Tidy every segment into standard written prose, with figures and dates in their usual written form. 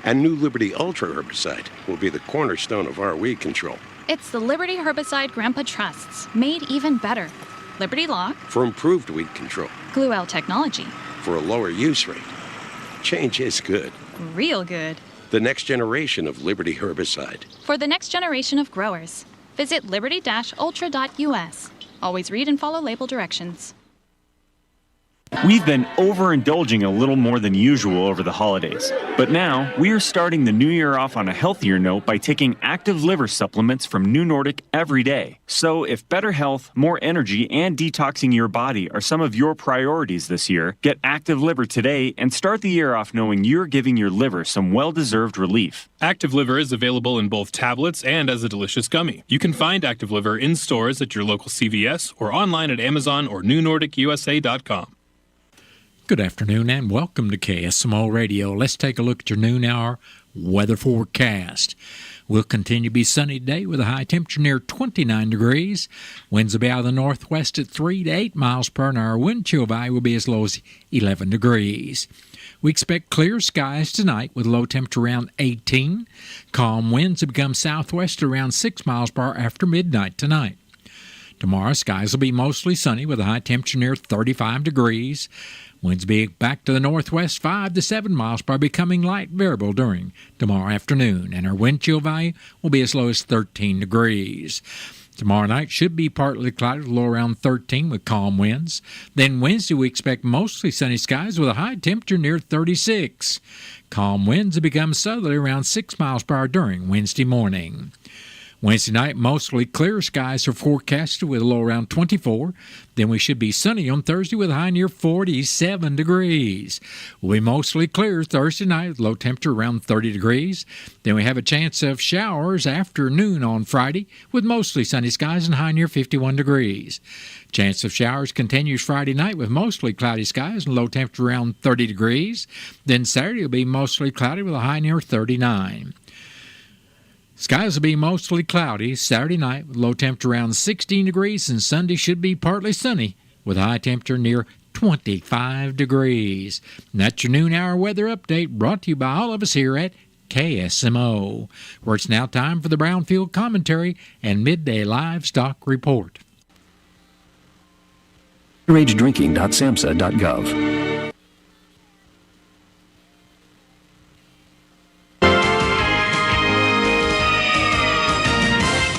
And new Liberty Ultra herbicide will be the cornerstone of our weed control. It's the Liberty herbicide Grandpa trusts, made even better. Liberty Law For improved weed control. Gluel technology. For a lower use rate. Change is good. Real good. The next generation of Liberty herbicide. For the next generation of growers. Visit liberty-ultra.us. Always read and follow label directions. We've been overindulging a little more than usual over the holidays. But now, we are starting the new year off on a healthier note by taking active liver supplements from New Nordic every day. So if better health, more energy, and detoxing your body are some of your priorities this year, get Active Liver today and start the year off knowing you're giving your liver some well-deserved relief. Active Liver is available in both tablets and as a delicious gummy. You can find Active Liver in stores at your local CVS or online at Amazon or newnordicusa.com. Good afternoon and welcome to KSMO Radio. Let's take a look at your noon hour weather forecast. We'll continue to be sunny today with a high temperature near 29 degrees. Winds will be out of the northwest at 3 to 8 miles per hour, and our wind chill value will be as low as 11 degrees. We expect clear skies tonight with low temperature around 18. Calm winds will become southwest around 6 miles per hour after midnight tonight. Tomorrow, skies will be mostly sunny with a high temperature near 35 degrees. Winds be back to the northwest 5 to 7 miles per hour, becoming light variable during tomorrow afternoon, and our wind chill value will be as low as 13 degrees. Tomorrow night should be partly cloudy with a low around 13 with calm winds. Then Wednesday we expect mostly sunny skies with a high temperature near 36. Calm winds will become southerly around 6 miles per hour during Wednesday morning. Wednesday night, mostly clear skies are forecasted with a low around 24. Then we should be sunny on Thursday with a high near 47 degrees. We'll be mostly clear Thursday night with low temperature around 30 degrees. Then we have a chance of showers after noon on Friday with mostly sunny skies and high near 51 degrees. Chance of showers continues Friday night with mostly cloudy skies and low temperature around 30 degrees. Then Saturday will be mostly cloudy with a high near 39. Skies will be mostly cloudy Saturday night with low temperature around 16 degrees, and Sunday should be partly sunny with a high temperature near 25 degrees. And that's your noon hour weather update brought to you by all of us here at KSMO, where it's now time for the Brownfield Commentary and Midday Livestock Report. underagedrinking.samhsa.gov.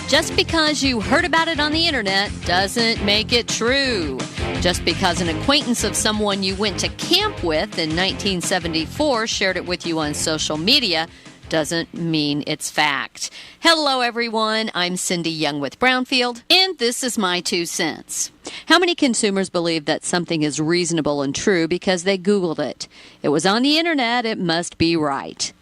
Just because you heard about it on the internet doesn't make it true. Just because an acquaintance of someone you went to camp with in 1974 shared it with you on social media doesn't mean it's fact. Hello, everyone. I'm Cindy Young with Brownfield, and this is my 2 cents. How many consumers believe that something is reasonable and true because they Googled it? It was on the internet. It must be right.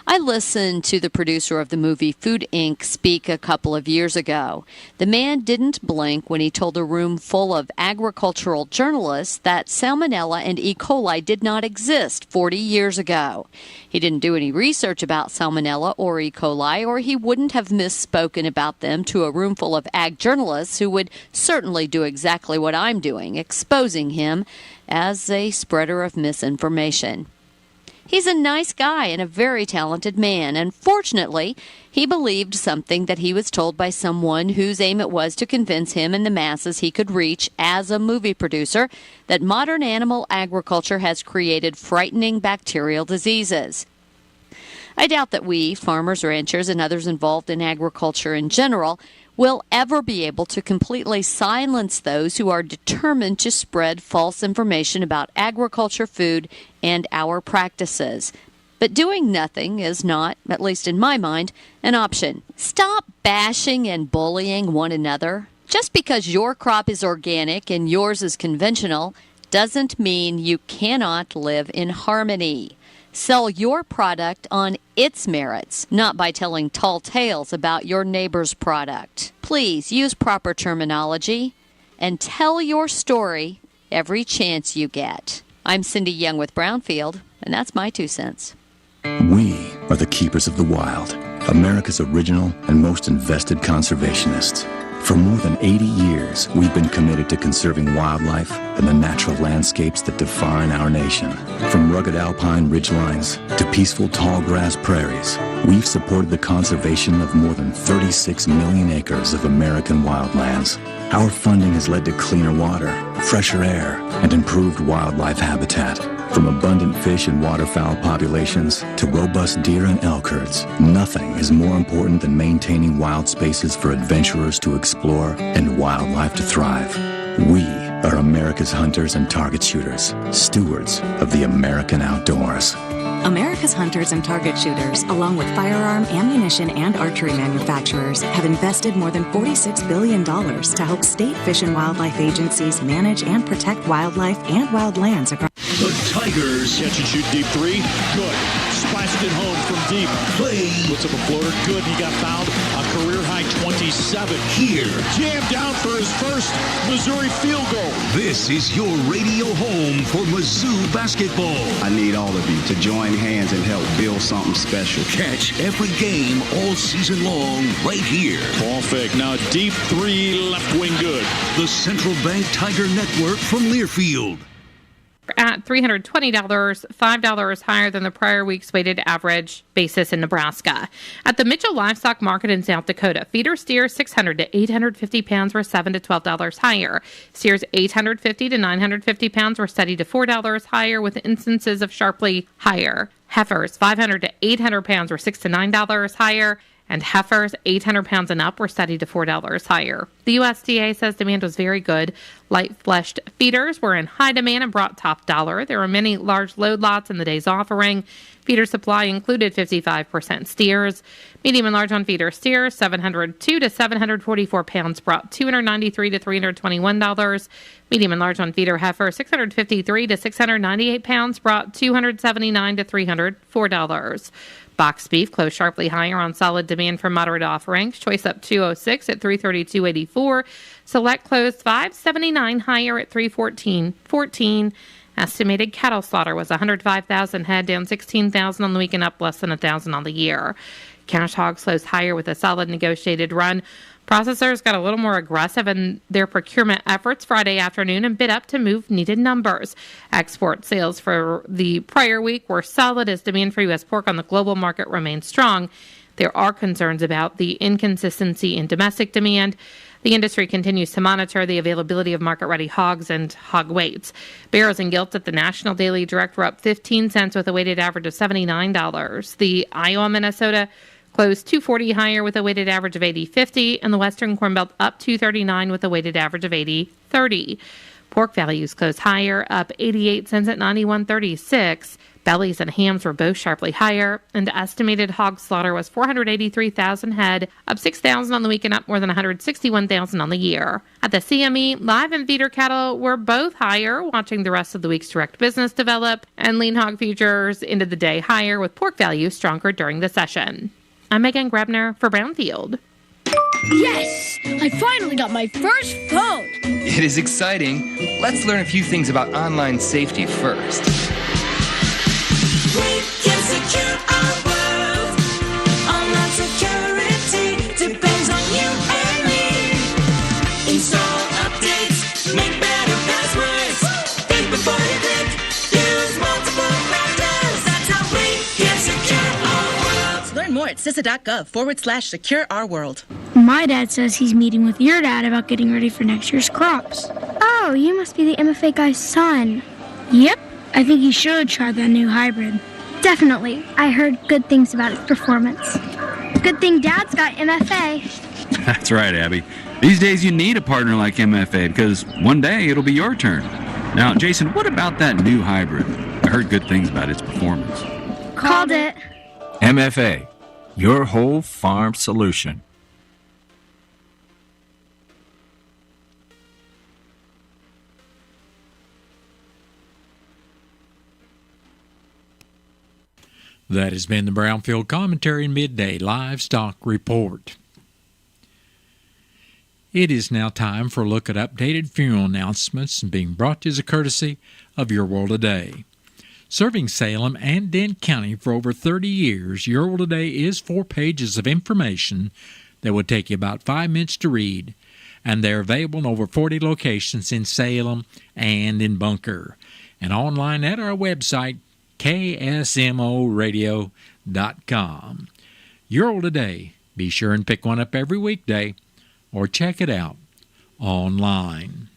I listened to the producer of the movie Food Inc. speak a couple of years ago. The man didn't blink when he told a room full of agricultural journalists that Salmonella and E. coli did not exist 40 years ago. He didn't do any research about Salmonella or E. coli, or he wouldn't have misspoken about them to a room full of ag journalists who would certainly do exactly what I'm doing, exposing him as a spreader of misinformation. He's a nice guy and a very talented man, and fortunately, he believed something that he was told by someone whose aim it was to convince him and the masses he could reach as a movie producer that modern animal agriculture has created frightening bacterial diseases. I doubt that we, farmers, ranchers, and others involved in agriculture in general, will ever be able to completely silence those who are determined to spread false information about agriculture, food, and our practices. But doing nothing is not, at least in my mind, an option. Stop bashing and bullying one another. Just because your crop is organic and yours is conventional doesn't mean you cannot live in harmony. Sell your product on its merits, not by telling tall tales about your neighbor's product. Please use proper terminology and tell your story every chance you get. I'm Cindy Young with Brownfield, and that's my 2 cents. We are the keepers of the wild, America's original and most invested conservationists. For more than 80 years, we've been committed to conserving wildlife and the natural landscapes that define our nation. From rugged alpine ridgelines to peaceful tall grass prairies, we've supported the conservation of more than 36 million acres of American wildlands. Our funding has led to cleaner water, fresher air, and improved wildlife habitat. From abundant fish and waterfowl populations to robust deer and elk herds, nothing is more important than maintaining wild spaces for adventurers to explore and wildlife to thrive. We are America's hunters and target shooters, stewards of the American outdoors. America's hunters and target shooters, along with firearm, ammunition, and archery manufacturers, have invested more than $46 billion to help state fish and wildlife agencies manage and protect wildlife and wildlands across. The Tigers. Catch and shoot deep three. Good. Splashed it home from deep. Play. Puts up a floater. Good. He got fouled. A career high 27. Here. Jammed down for his first Missouri field goal. This is your radio home for Mizzou basketball. I need all of you to join hands and help build something special. Catch every game all season long right here. Ball fake. Now deep three. Left wing good. The Central Bank Tiger Network from Learfield. At $320, $5 higher than the prior week's weighted average basis in Nebraska. At the Mitchell Livestock Market in South Dakota, feeder steers 600 to 850 pounds were $7 to $12 higher. Steers 850 to 950 pounds were steady to $4 higher, with instances of sharply higher. Heifers 500 to 800 pounds were $6 to $9 higher. And heifers 800 pounds and up were steady to $4 higher. The USDA says demand was very good. Light-fleshed feeders were in high demand and brought top dollar. There were many large load lots in the day's offering. Feeder supply included 55% steers. Medium and large on feeder steers, 702 to 744 pounds, brought $293 to $321. Medium and large on feeder heifer, 653 to 698 pounds, brought $279 to $304. Boxed beef closed sharply higher on solid demand from moderate offerings. Choice up 206 at $332.84. Select closed 579 higher at $314.14. Estimated cattle slaughter was 105,000 head, down 16,000 on the week and up less than 1,000 on the year. Cash hogs closed higher with a solid negotiated run. Processors got a little more aggressive in their procurement efforts Friday afternoon and bid up to move needed numbers. Export sales for the prior week were solid as demand for U.S. pork on the global market remained strong. There are concerns about the inconsistency in domestic demand. The industry continues to monitor the availability of market-ready hogs and hog weights. Barrows and gilts at the National Daily Direct were up 15 cents with a weighted average of $79. The Iowa, Minnesota closed 240 higher with a weighted average of 80.50, and the Western Corn Belt up 239 with a weighted average of 80.30. Pork values closed higher, up 88 cents at 91.36. Bellies and hams were both sharply higher, and estimated hog slaughter was 483,000 head, up 6,000 on the week and up more than 161,000 on the year. At the CME, live and feeder cattle were both higher, watching the rest of the week's direct business develop, and lean hog futures ended the day higher, with pork values stronger during the session. I'm Megan Grebner for Brownfield. Yes! I finally got my first phone! It is exciting. Let's learn a few things about online safety first. We can secure our world. Online security depends on you and me. Install updates, make better passwords. Think before you click. Use multiple factors. That's how we can secure our world. Learn more at CISA.gov/secure our world. My dad says he's meeting with your dad about getting ready for next year's crops. Oh, you must be the MFA guy's son. Yep. I think you should try that new hybrid. Definitely. I heard good things about its performance. Good thing Dad's got MFA. That's right, Abby. These days you need a partner like MFA because one day it'll be your turn. Now, Jason, what about that new hybrid? I heard good things about its performance. Called it. MFA, your whole farm solution. That has been the Brownfield Commentary and Midday Livestock Report. It is now time for a look at updated funeral announcements being brought to you as a courtesy of Your World Today. Serving Salem and Dent County for over 30 years, Your World Today is 4 pages of information that would take you about 5 minutes to read. and they're available in over 40 locations in Salem and in Bunker, and online at our website, KSMOradio.com. Your World Today. Be sure and pick one up every weekday or check it out online.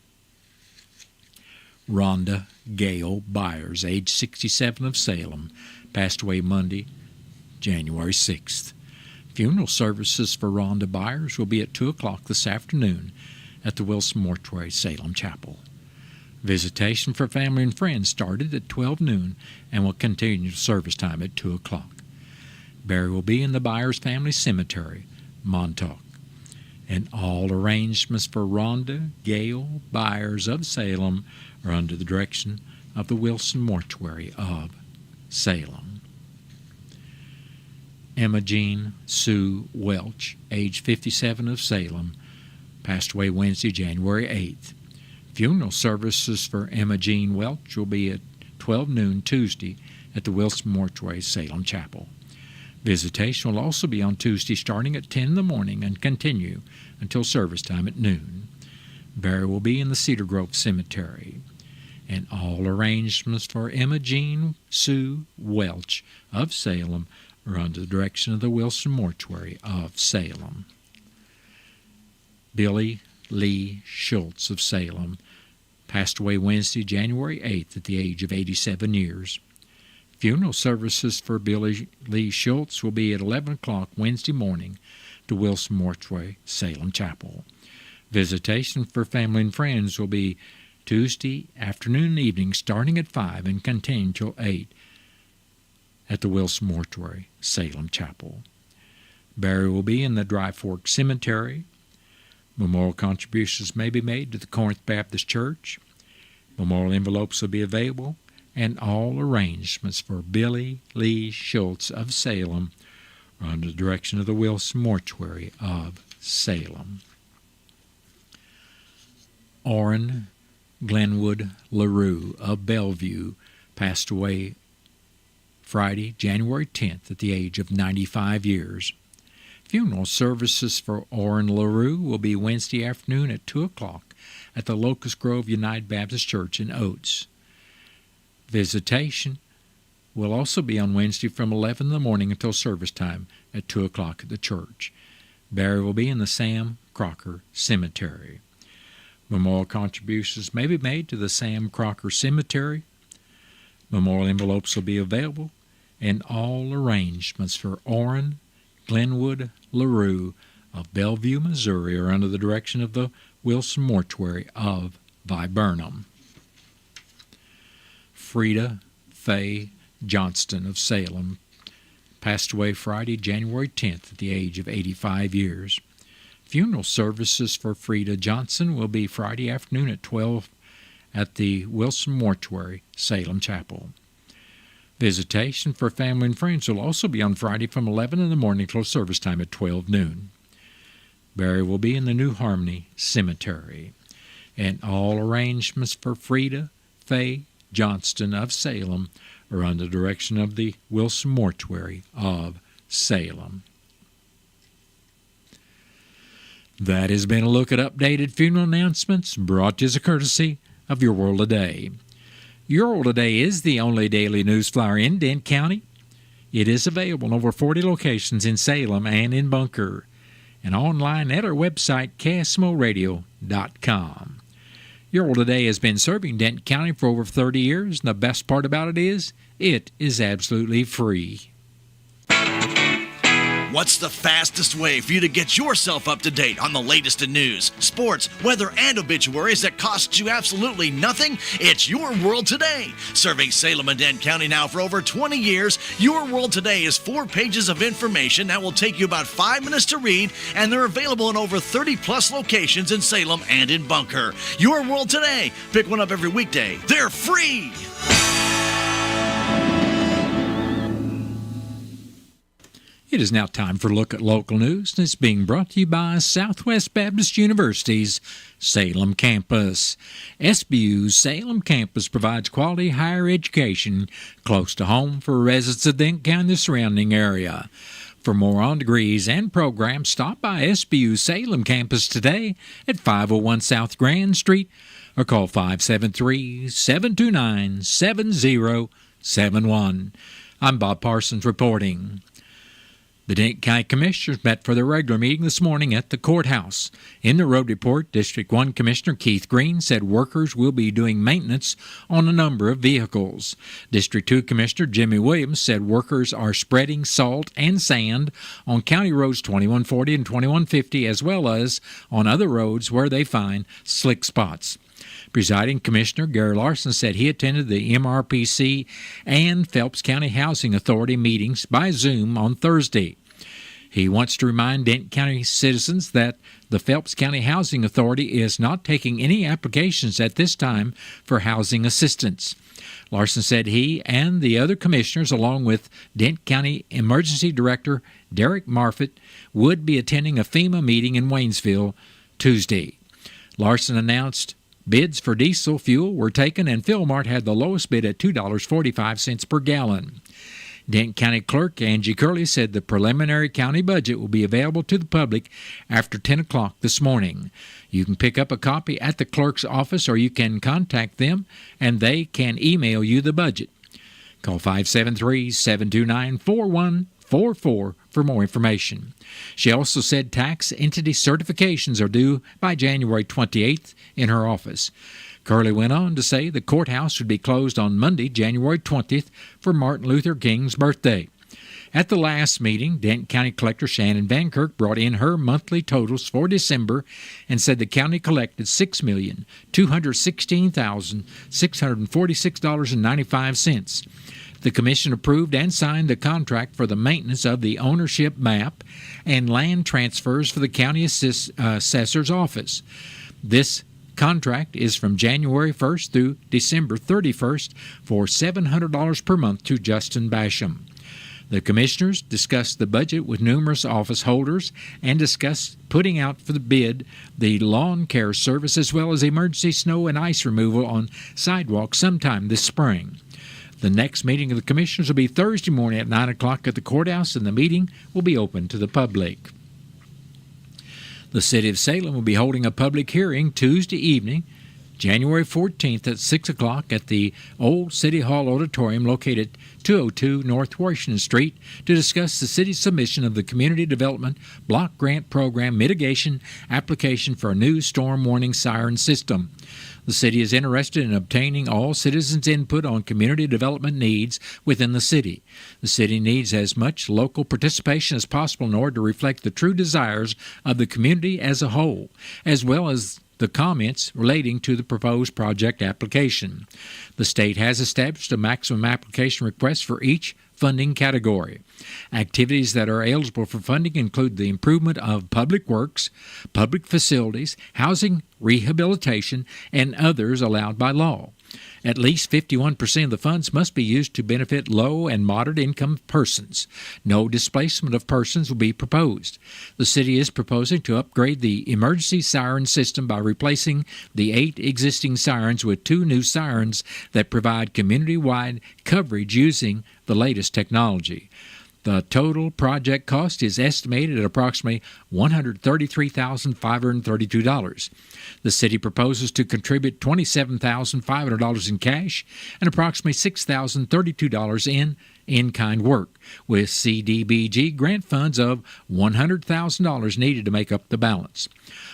Rhonda Gale Byers, age 67, of Salem, passed away Monday, January 6th. Funeral services for Rhonda Byers will be at 2 o'clock this afternoon at the Wilson Mortuary, Salem Chapel. Visitation for family and friends started at 12 noon and will continue service time at 2 o'clock. Burial will be in the Byers Family Cemetery, Montauk. And all arrangements for Rhonda Gale Byers of Salem are under the direction of the Wilson Mortuary of Salem. Emma Jean Sue Welch, age 57, of Salem, passed away Wednesday, January 8th. Funeral services for Emma Jean Welch will be at 12 noon Tuesday at the Wilson Mortuary, Salem Chapel. Visitation will also be on Tuesday starting at 10 in the morning and continue until service time at noon. Burial will be in the Cedar Grove Cemetery. And all arrangements for Emma Jean Sue Welch of Salem are under the direction of the Wilson Mortuary of Salem. Billy Lee Schultz of Salem passed away Wednesday, January 8th at the age of 87 years. Funeral services for Billy Lee Schultz will be at 11 o'clock Wednesday morning to Wilson Mortuary, Salem Chapel. Visitation for family and friends will be Tuesday afternoon and evening starting at 5 and continue till 8 at the Wilson Mortuary, Salem Chapel. Burial will be in the Dry Fork Cemetery. Memorial contributions may be made to the Corinth Baptist Church. Memorial envelopes will be available, and all arrangements for Billy Lee Schultz of Salem are under the direction of the Wilson Mortuary of Salem. Orrin Glenwood LaRue of Bellevue passed away Friday, January 10th at the age of 95 years. Funeral services for Orrin LaRue will be Wednesday afternoon at 2 o'clock at the Locust Grove United Baptist Church in Oates. Visitation will also be on Wednesday from 11 in the morning until service time at 2 o'clock at the church. Burial will be in the Sam Crocker Cemetery. Memorial contributions may be made to the Sam Crocker Cemetery. Memorial envelopes will be available, and all arrangements for Orrin Glenwood LaRue of Bellevue, Missouri are under the direction of the Wilson Mortuary of Viburnum. Frida Faye Johnston of Salem passed away Friday, January 10th at the age of 85 years. Funeral services for Frida Johnson will be Friday afternoon at 12 at the Wilson Mortuary, Salem Chapel. Visitation for family and friends will also be on Friday from 11 in the morning till service time at 12 noon. Burial will be in the New Harmony Cemetery. And all arrangements for Frida Faye Johnston of Salem are under the direction of the Wilson Mortuary of Salem. That has been a look at updated funeral announcements brought to you as a courtesy of Your World Today. Your World Today is the only daily news flyer in Dent County. It is available in over 40 locations in Salem and in Bunker, and online at our website, KSMOradio.com. Your World Today has been serving Dent County for over 30 years, and the best part about it is absolutely free. What's the fastest way for you to get yourself up to date on the latest in news, sports, weather, and obituaries that costs you absolutely nothing? It's Your World Today. Serving Salem and Dent County now for over 20 years, Your World Today is 4 pages of information that will take you about 5 minutes to read, and they're available in over 30-plus locations in Salem and in Bunker. Your World Today. Pick one up every weekday. They're free! It is now time for a look at local news, and it's being brought to you by Southwest Baptist University's Salem campus. SBU's Salem campus provides quality higher education close to home for residents of Dent County and the surrounding area. For more on degrees and programs, stop by SBU Salem campus today at 501 South Grand Street or call 573-729-7071. I'm Bob Parsons reporting. The Denton County Commissioners met for their regular meeting this morning at the courthouse. In the road report, District 1 Commissioner Keith Green said workers will be doing maintenance on a number of vehicles. District 2 Commissioner Jimmy Williams said workers are spreading salt and sand on County Roads 2140 and 2150 as well as on other roads where they find slick spots. Presiding Commissioner Gary Larson said he attended the MRPC and Phelps County Housing Authority meetings by Zoom on Thursday. He wants to remind Denton County citizens that the Phelps County Housing Authority is not taking any applications at this time for housing assistance. Larson said he and the other commissioners, along with Denton County Emergency Director Derek Marfitt, would be attending a FEMA meeting in Waynesville Tuesday. Larson announced bids for diesel fuel were taken, and Philmart had the lowest bid at $2.45 per gallon. Denton County Clerk Angie Curley said the preliminary county budget will be available to the public after 10 o'clock this morning. You can pick up a copy at the clerk's office or you can contact them and they can email you the budget. Call 573-729-4144 for more information. She also said tax entity certifications are due by January 28th in her office. Curley went on to say the courthouse would be closed on Monday, January 20th for Martin Luther King's birthday. At the last meeting, Denton County Collector Shannon Van Kirk brought in her monthly totals for December and said the county collected $6,216,646.95. The commission approved and signed the contract for the maintenance of the ownership map and land transfers for the county assessor's office. This contract is from January 1st through December 31st for $700 per month to Justin Basham. The commissioners discussed the budget with numerous office holders and discussed putting out for the bid the lawn care service as well as emergency snow and ice removal on sidewalks sometime this spring. The next meeting of the commissioners will be Thursday morning at 9 o'clock at the courthouse, and the meeting will be open to the public. The City of Salem will be holding a public hearing Tuesday evening, January 14th at 6 o'clock at the Old City Hall Auditorium located 202 North Washington Street to discuss the city's submission of the Community Development Block Grant Program mitigation application for a new storm warning siren system. The city is interested in obtaining all citizens' input on community development needs within the city. The city needs as much local participation as possible in order to reflect the true desires of the community as a whole, as well as the comments relating to the proposed project application. The state has established a maximum application request for each funding category. Activities that are eligible for funding include the improvement of public works, public facilities, housing rehabilitation, and others allowed by law. At least 51% of the funds must be used to benefit low and moderate income persons. No displacement of persons will be proposed. The city is proposing to upgrade the emergency siren system by replacing the 8 existing sirens with 2 new sirens that provide community-wide coverage using the latest technology. The total project cost is estimated at approximately $133,532. The city proposes to contribute $27,500 in cash and approximately $6,032 in-kind work, with CDBG grant funds of $100,000 needed to make up the balance.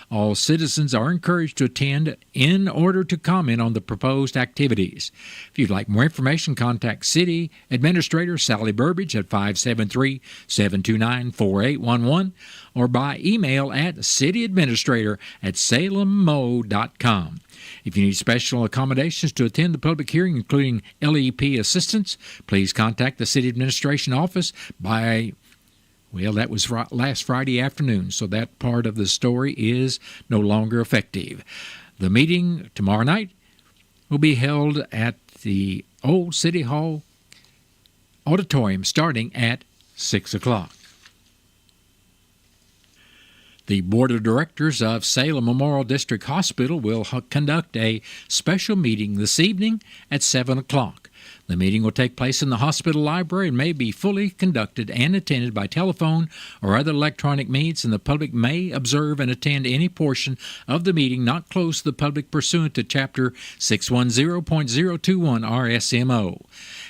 All citizens are encouraged to attend in order to comment on the proposed activities. If you'd like more information, contact City Administrator Sally Burbidge at 573-729-4811 or by email at cityadministrator@salemmo.com. If you need special accommodations to attend the public hearing, including LEP assistance, please contact the City Administration Office by that was last Friday afternoon, so that part of the story is no longer effective. The meeting tomorrow night will be held at the Old City Hall Auditorium starting at 6 o'clock. The Board of Directors of Salem Memorial District Hospital will conduct a special meeting this evening at 7 o'clock. The meeting will take place in the hospital library and may be fully conducted and attended by telephone or other electronic means, and the public may observe and attend any portion of the meeting not closed to the public pursuant to Chapter 610.021 RSMO.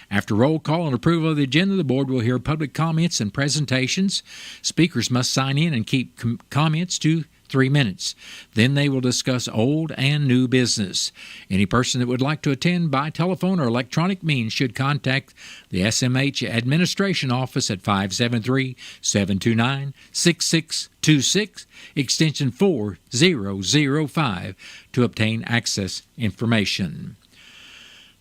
After roll call and approval of the agenda, the board will hear public comments and presentations. Speakers must sign in and keep comments to 3 minutes. Then they will discuss old and new business. Any person that would like to attend by telephone or electronic means should contact the SMH Administration Office at 573-729-6626, extension 4005, to obtain access information.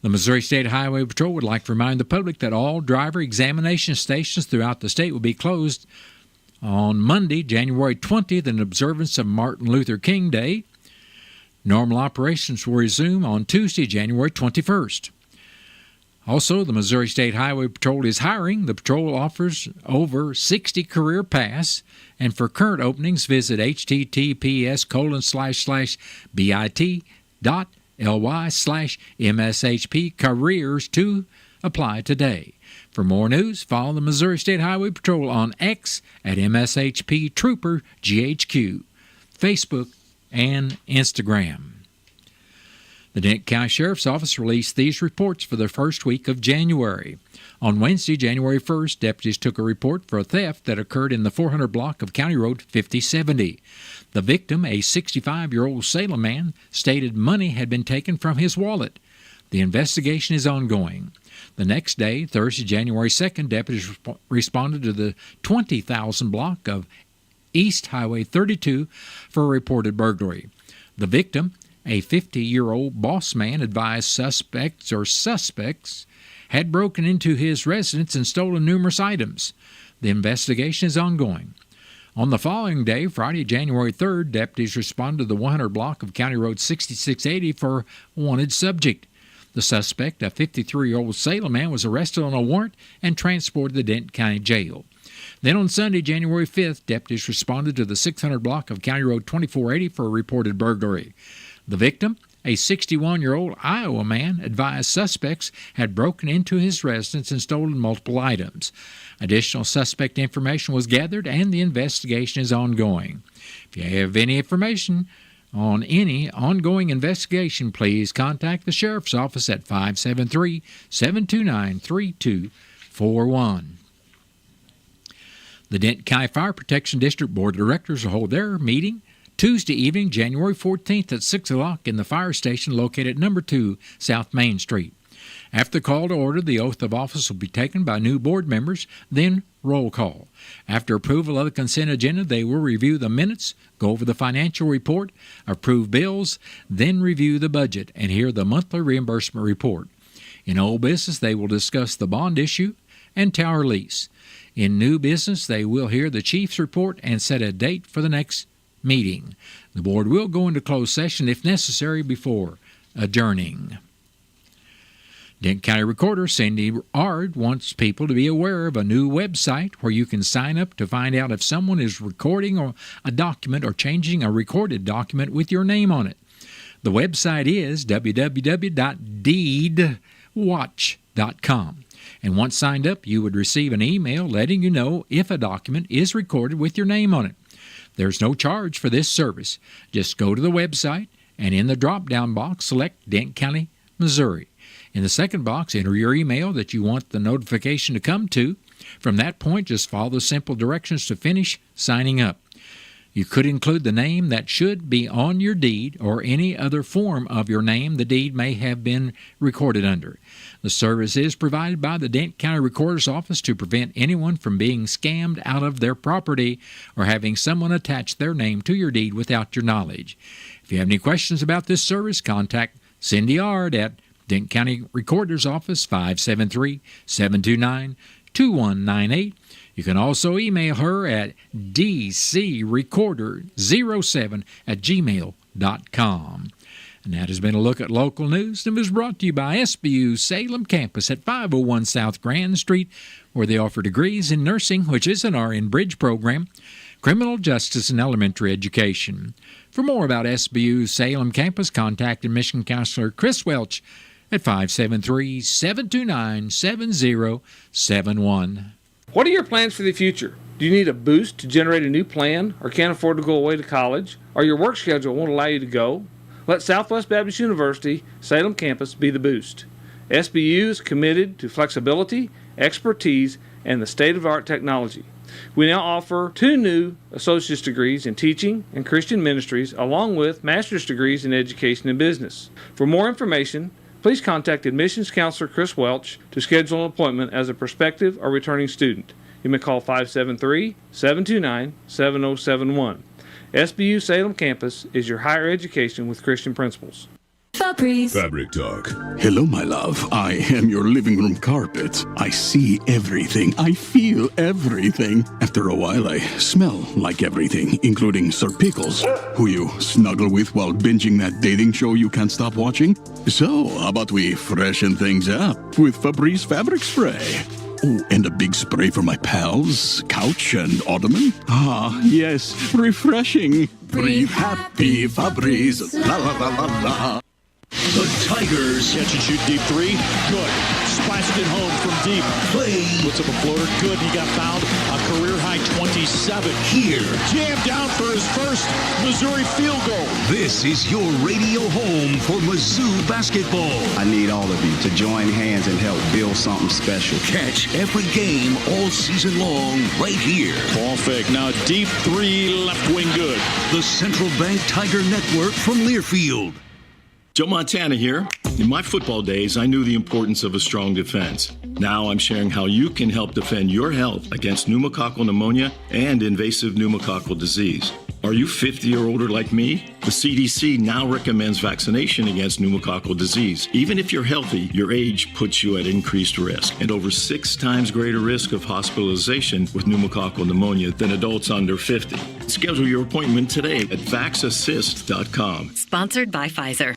The Missouri State Highway Patrol would like to remind the public that all driver examination stations throughout the state will be closed on Monday, January 20th, in observance of Martin Luther King Day. Normal operations will resume on Tuesday, January 21st. Also, the Missouri State Highway Patrol is hiring. The patrol offers over 60 career paths, and for current openings, visit https://bit.ly/MSHP careers to apply today. For more news, follow the Missouri State Highway Patrol on X at MSHP Trooper GHQ, Facebook, and Instagram. The Dent County Sheriff's Office released these reports for the first week of January. On Wednesday, January 1st, deputies took a report for a theft that occurred in the 400 block of County Road 5070. The victim, a 65-year-old Salem man, stated money had been taken from his wallet. The investigation is ongoing. The next day, Thursday, January 2nd, deputies responded to the 20,000 block of East Highway 32 for a reported burglary. The victim, a 50-year-old boss man, advised suspects had broken into his residence and stolen numerous items. The investigation is ongoing. On the following day, Friday, January 3rd, deputies responded to the 100 block of County Road 6680 for a wanted subject. The suspect, a 53-year-old Salem man, was arrested on a warrant and transported to the Dent County Jail. Then on Sunday, January 5th, deputies responded to the 600 block of County Road 2480 for a reported burglary. The victim, a 61-year-old Iowa man, advised suspects had broken into his residence and stolen multiple items. Additional suspect information was gathered, and the investigation is ongoing. If you have any information on any ongoing investigation, please contact the Sheriff's Office at 573-729-3241. The Dent County Fire Protection District Board of Directors will hold their meeting Tuesday evening, January 14th at 6 o'clock in the fire station located at No. 2 South Main Street. After the call to order, the oath of office will be taken by new board members, then roll call. After approval of the consent agenda, they will review the minutes, go over the financial report, approve bills, then review the budget and hear the monthly reimbursement report. In old business, they will discuss the bond issue and tower lease. In new business, they will hear the chief's report and set a date for the next meeting. The board will go into closed session if necessary before adjourning. Dent County Recorder Cindy Ard wants people to be aware of a new website where you can sign up to find out if someone is recording a document or changing a recorded document with your name on it. The website is www.deedwatch.com. And once signed up, you would receive an email letting you know if a document is recorded with your name on it. There's no charge for this service. Just go to the website and in the drop-down box, select Dent County, Missouri. In the second box, enter your email that you want the notification to come to. From that point, just follow the simple directions to finish signing up. You could include the name that should be on your deed or any other form of your name the deed may have been recorded under. The service is provided by the Dent County Recorder's Office to prevent anyone from being scammed out of their property or having someone attach their name to your deed without your knowledge. If you have any questions about this service, contact Cindy Ard at Dent County Recorder's Office, 573-729-2198. You can also email her at dcrecorder07@gmail.com. And that has been a look at local news and was brought to you by SBU Salem Campus at 501 South Grand Street, where they offer degrees in nursing, which is an RN Bridge program, criminal justice, and elementary education. For more about SBU's Salem campus, contact admission counselor Chris Welch at 573-729-7071. What are your plans for the future? Do you need a boost to generate a new plan or can't afford to go away to college? Or your work schedule won't allow you to go? Let Southwest Baptist University Salem campus be the boost. SBU is committed to flexibility, expertise, and the state-of-the-art technology. We now offer 2 new associate's degrees in teaching and Christian ministries, along with master's degrees in education and business. For more information, please contact admissions counselor Chris Welch to schedule an appointment as a prospective or returning student. You may call 573-729-7071. SBU Salem campus is your higher education with Christian principles. Fabric Talk. Hello, my love. I am your living room carpet. I see everything. I feel everything. After a while, I smell like everything, including Sir Pickles, who you snuggle with while binging that dating show you can't stop watching. So, how about we freshen things up with Febreze Fabric Spray? Oh, and a big spray for my pals, couch and ottoman. Ah, yes, refreshing. Breathe happy, Febreze. La la la la la. The Tigers. Catch and shoot deep three. Good. Splashed it home from deep. Play. Puts up a floater. Good. He got fouled. A career high 27. Here. Jammed down for his first Missouri field goal. This is your radio home for Mizzou basketball. I need all of you to join hands and help build something special. Catch every game all season long right here. Ball fake. Now deep three. Left wing good. The Central Bank Tiger Network from Learfield. Joe Montana here. In my football days, I knew the importance of a strong defense. Now I'm sharing how you can help defend your health against pneumococcal pneumonia and invasive pneumococcal disease. Are you 50 or older like me? The CDC now recommends vaccination against pneumococcal disease. Even if you're healthy, your age puts you at increased risk and over 6 times greater risk of hospitalization with pneumococcal pneumonia than adults under 50. Schedule your appointment today at vaxassist.com. Sponsored by Pfizer.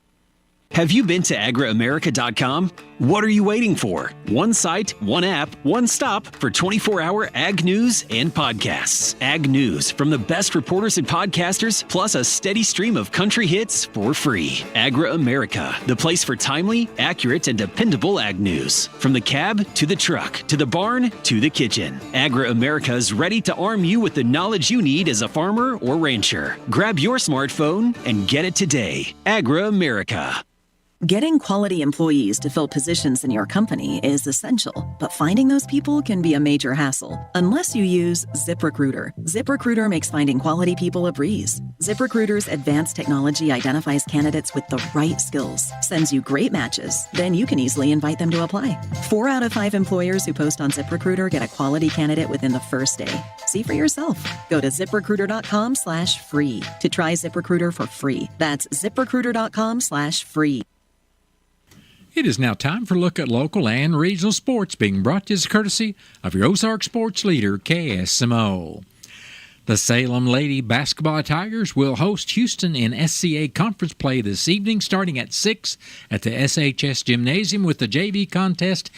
Have you been to agriamerica.com? What are you waiting for? One site, one app, one stop for 24-hour ag news and podcasts. Ag news from the best reporters and podcasters, plus a steady stream of country hits for free. Agri-America, the place for timely, accurate, and dependable ag news. From the cab to the truck, to the barn, to the kitchen. Agri-America is ready to arm you with the knowledge you need as a farmer or rancher. Grab your smartphone and get it today. Agri-America. Getting quality employees to fill positions in your company is essential, but finding those people can be a major hassle unless you use ZipRecruiter. ZipRecruiter makes finding quality people a breeze. ZipRecruiter's advanced technology identifies candidates with the right skills, sends you great matches, then you can easily invite them to apply. 4 out of 5 employers who post on ZipRecruiter get a quality candidate within the first day. See for yourself. Go to ZipRecruiter.com/free to try ZipRecruiter for free. That's ZipRecruiter.com/free. It is now time for a look at local and regional sports, being brought to you as courtesy of your Ozark sports leader, KSMO. The Salem Lady Basketball Tigers will host Houston in SCA Conference play this evening, starting at 6 at the SHS Gymnasium, with the JV contest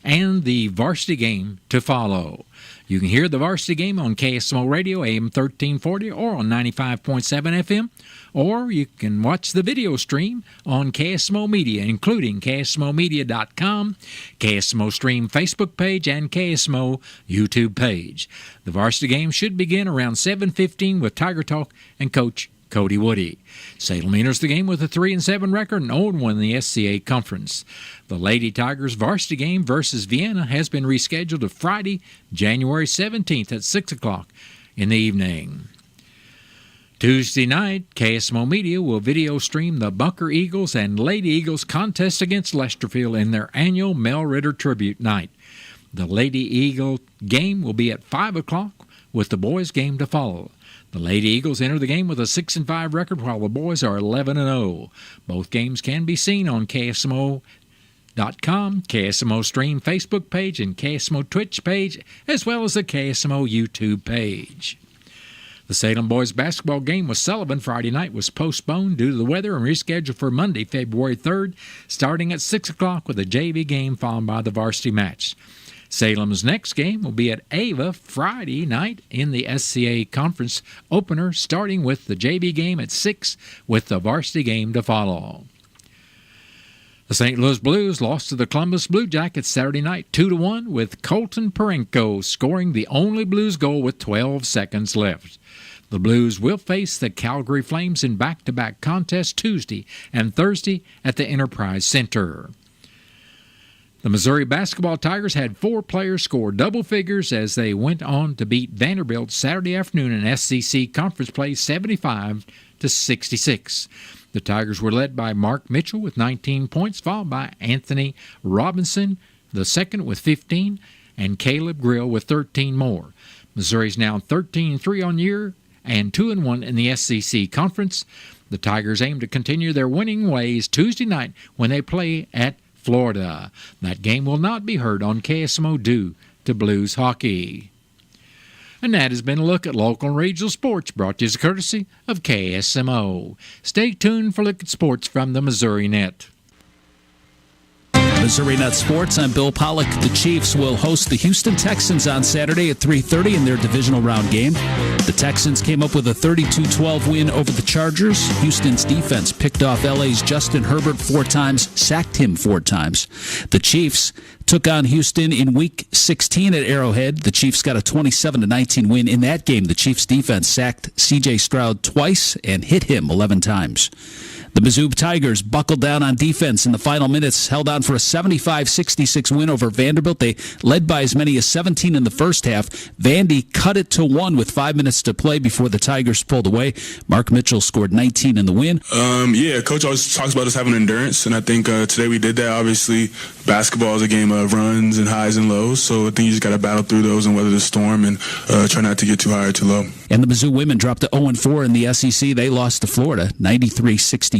and the varsity game to follow. You can hear the varsity game on KSMO Radio, AM 1340, or on 95.7 FM, or you can watch the video stream on KSMO Media, including KSMOmedia.com, KSMO Stream Facebook page, and KSMO YouTube page. The varsity game should begin around 7:15 with Tiger Talk and Coach Cody Woody. Salem enters the game with a 3-7 record and 0-1 in the SCA Conference. The Lady Tigers varsity game versus Vienna has been rescheduled to Friday, January 17th at 6 o'clock in the evening. Tuesday night, KSMO Media will video stream the Bunker Eagles and Lady Eagles contest against Lesterfield in their annual Mel Ritter Tribute Night. The Lady Eagle game will be at 5 o'clock with the boys game to follow. The Lady Eagles enter the game with a 6-5 record, while the boys are 11-0. Both games can be seen on KSMO.com, KSMO Stream Facebook page, and KSMO Twitch page, as well as the KSMO YouTube page. The Salem boys basketball game with Sullivan Friday night was postponed due to the weather and rescheduled for Monday, February 3rd, starting at 6 o'clock with a JV game followed by the varsity match. Salem's next game will be at Ava Friday night in the SCA Conference opener, starting with the JV game at 6 with the varsity game to follow. The St. Louis Blues lost to the Columbus Blue Jackets Saturday night 2-1 with Colton Parenko scoring the only Blues goal with 12 seconds left. The Blues will face the Calgary Flames in back-to-back contests Tuesday and Thursday at the Enterprise Center. The Missouri basketball Tigers had 4 players score double figures as they went on to beat Vanderbilt Saturday afternoon in SEC Conference play 75-66. The Tigers were led by Mark Mitchell with 19 points, followed by Anthony Robinson, the second with 15, and Caleb Grill with 13 more. Missouri's now 13-3 on year and 2-1 in the SEC Conference. The Tigers aim to continue their winning ways Tuesday night when they play at Florida. That game will not be heard on KSMO due to Blues hockey. And that has been a look at local and regional sports brought to you as a courtesy of KSMO. Stay tuned for a look at sports from the Missouri Net. Missouri Net Sports, I'm Bill Pollock. The Chiefs will host the Houston Texans on Saturday at 3:30 in their divisional round game. The Texans came up with a 32-12 win over the Chargers. Houston's defense picked off LA's Justin Herbert 4 times, sacked him 4 times. The Chiefs took on Houston in Week 16 at Arrowhead. The Chiefs got a 27-19 win. In that game, the Chiefs' defense sacked C.J. Stroud twice and hit him 11 times. The Mizzou Tigers buckled down on defense in the final minutes, held on for a 75-66 win over Vanderbilt. They led by as many as 17 in the first half. Vandy cut it to 1 with 5 minutes to play before the Tigers pulled away. Mark Mitchell scored 19 in the win. Coach always talks about us having endurance, and I think today we did that. Obviously, basketball is a game of runs and highs and lows, so I think you just got to battle through those and weather the storm and try not to get too high or too low. And the Mizzou women dropped to 0-4 in the SEC. They lost to Florida, 93-64.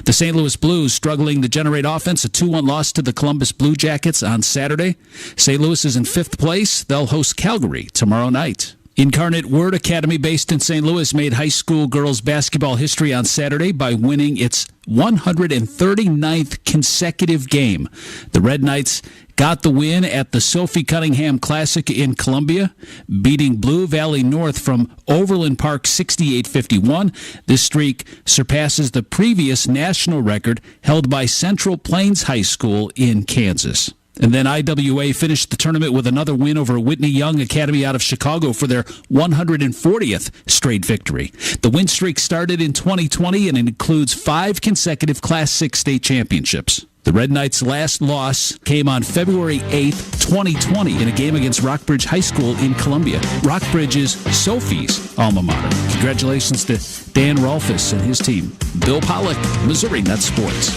The St. Louis Blues struggling to generate offense, a 2-1 loss to the Columbus Blue Jackets on Saturday. St. Louis is in 5th place. They'll host Calgary tomorrow night. Incarnate Word Academy, based in St. Louis, made high school girls basketball history on Saturday by winning its 139th consecutive game. The Red Knights got the win at the Sophie Cunningham Classic in Columbia, beating Blue Valley North from Overland Park 68-51. This streak surpasses the previous national record held by Central Plains High School in Kansas. And then IWA finished the tournament with another win over Whitney Young Academy out of Chicago for their 140th straight victory. The win streak started in 2020 and it includes 5 consecutive Class 6 state championships. The Red Knights' last loss came on February 8th, 2020 in a game against Rockbridge High School in Columbia. Rockbridge is Sophie's alma mater. Congratulations to Dan Rolfus and his team. Bill Pollock, Missouri Net Sports.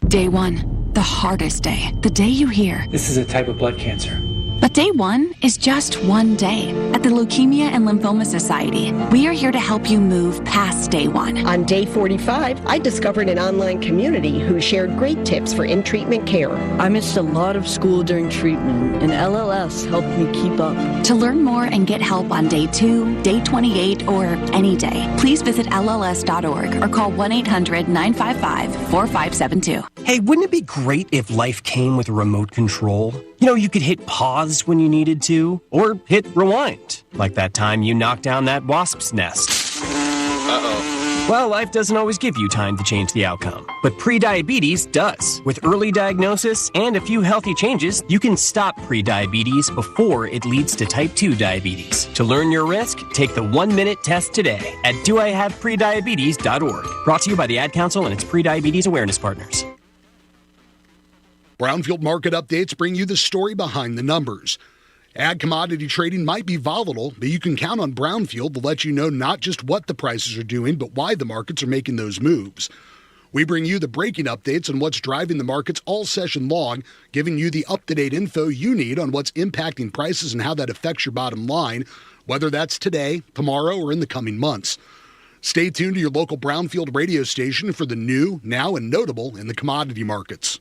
Day 1, the hardest day. The day you hear, "This is a type of blood cancer." But day 1 is just one day. At the Leukemia and Lymphoma Society, we are here to help you move past day 1. On day 45, I discovered an online community who shared great tips for in-treatment care. I missed a lot of school during treatment, and LLS helped me keep up. To learn more and get help on day 2, day 28, or any day, please visit LLS.org or call 1-800-955-4572. Hey, wouldn't it be great if life came with a remote control? You know, you could hit pause when you needed to, or hit rewind, like that time you knocked down that wasp's nest. Uh-oh. Well, life doesn't always give you time to change the outcome, but prediabetes does. With early diagnosis and a few healthy changes, you can stop prediabetes before it leads to type 2 diabetes. To learn your risk, take the 1-minute test today at doihaveprediabetes.org. Brought to you by the Ad Council and its prediabetes awareness partners. Brownfield market updates bring you the story behind the numbers. Ag commodity trading might be volatile, but you can count on Brownfield to let you know not just what the prices are doing, but why the markets are making those moves. We bring you the breaking updates on what's driving the markets all session long, giving you the up-to-date info you need on what's impacting prices and how that affects your bottom line, whether that's today, tomorrow, or in the coming months. Stay tuned to your local Brownfield radio station for the new, now, and notable in the commodity markets.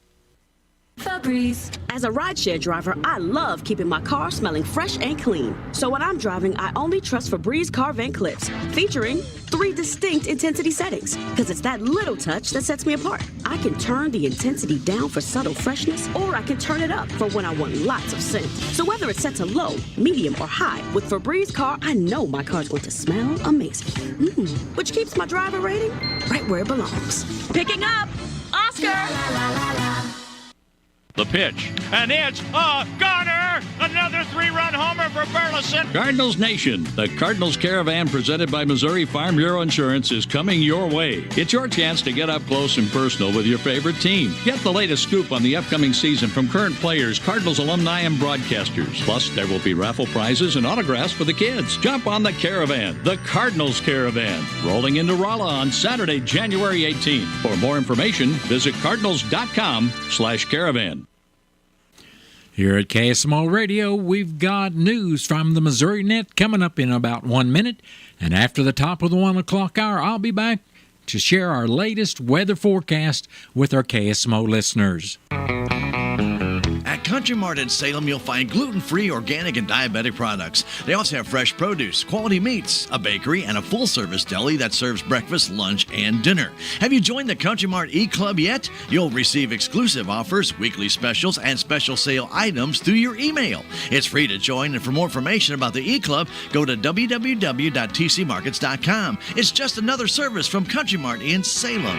The Febreze. As a rideshare driver, I love keeping my car smelling fresh and clean. So when I'm driving, I only trust Febreze car vent clips, featuring 3 distinct intensity settings, because it's that little touch that sets me apart. I can turn the intensity down for subtle freshness, or I can turn it up for when I want lots of scent. So whether it's set to low, medium, or high, with Febreze car, I know my car's going to smell amazing. Which keeps my driver rating right where it belongs. Picking up, Oscar! The pitch, and it's a goner! Another 3-run homer for Burleson. Cardinals Nation, the Cardinals Caravan presented by Missouri Farm Bureau Insurance is coming your way. It's your chance to get up close and personal with your favorite team. Get the latest scoop on the upcoming season from current players, Cardinals alumni, and broadcasters. Plus, there will be raffle prizes and autographs for the kids. Jump on the Caravan, the Cardinals Caravan, rolling into Rolla on Saturday, January 18th. For more information, visit cardinals.com/caravan. Here at KSMO Radio, we've got news from the Missouri Net coming up in about 1 minute. And after the top of the 1 o'clock hour, I'll be back to share our latest weather forecast with our KSMO listeners. At Country Mart in Salem, you'll find gluten-free, organic, and diabetic products. They also have fresh produce, quality meats, a bakery, and a full-service deli that serves breakfast, lunch, and dinner. Have you joined the Country Mart e-Club yet? You'll receive exclusive offers, weekly specials, and special sale items through your email. It's free to join, and for more information about the e-Club, go to www.tcmarkets.com. It's just another service from Country Mart in Salem.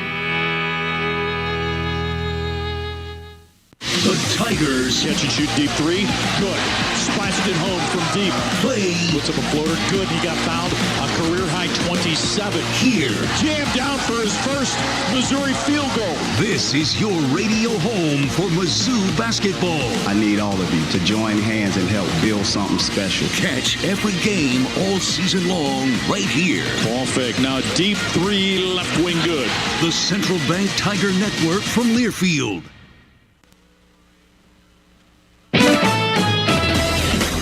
The Tigers. Catch and shoot deep 3. Good. Splashed it home from deep. Play. Puts up a floater. Good. He got fouled. A career-high 27. Here. Jammed down for his first Missouri field goal. This is your radio home for Mizzou basketball. I need all of you to join hands and help build something special. Catch every game all season long right here. Ball fake. Now deep 3, left wing good. The Central Bank Tiger Network from Learfield.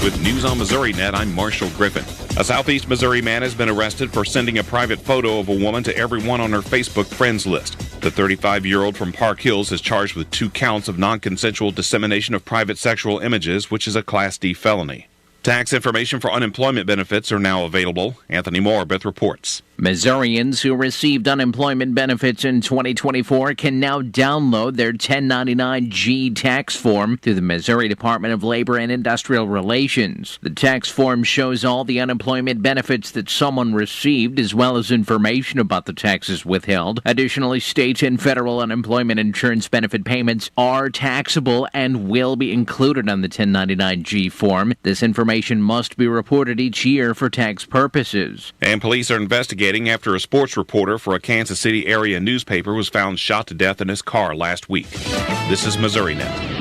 With News on Missouri Net, I'm Marshall Griffin. A Southeast Missouri man has been arrested for sending a private photo of a woman to everyone on her Facebook friends list. The 35-year-old from Park Hills is charged with 2 counts of non-consensual dissemination of private sexual images, which is a Class D felony. Tax information for unemployment benefits are now available. Anthony Morabith reports. Missourians who received unemployment benefits in 2024 can now download their 1099-G tax form through the Missouri Department of Labor and Industrial Relations. The tax form shows all the unemployment benefits that someone received, as well as information about the taxes withheld. Additionally, state and federal unemployment insurance benefit payments are taxable and will be included on the 1099-G form. This information must be reported each year for tax purposes. And police are investigating after a sports reporter for a Kansas City area newspaper was found shot to death in his car last week. This is Missouri Net.